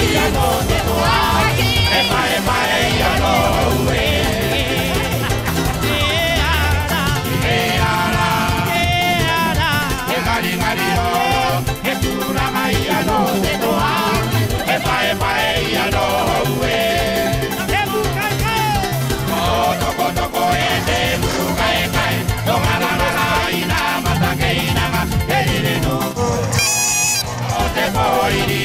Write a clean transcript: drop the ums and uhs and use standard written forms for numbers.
ia no te toa e mai ia no ue e ara e gari gari o e tura mai ia no te toa e mai ia no ue e buka ko toko e te buka e kai no mala ina mata ke ina e dire no te moiri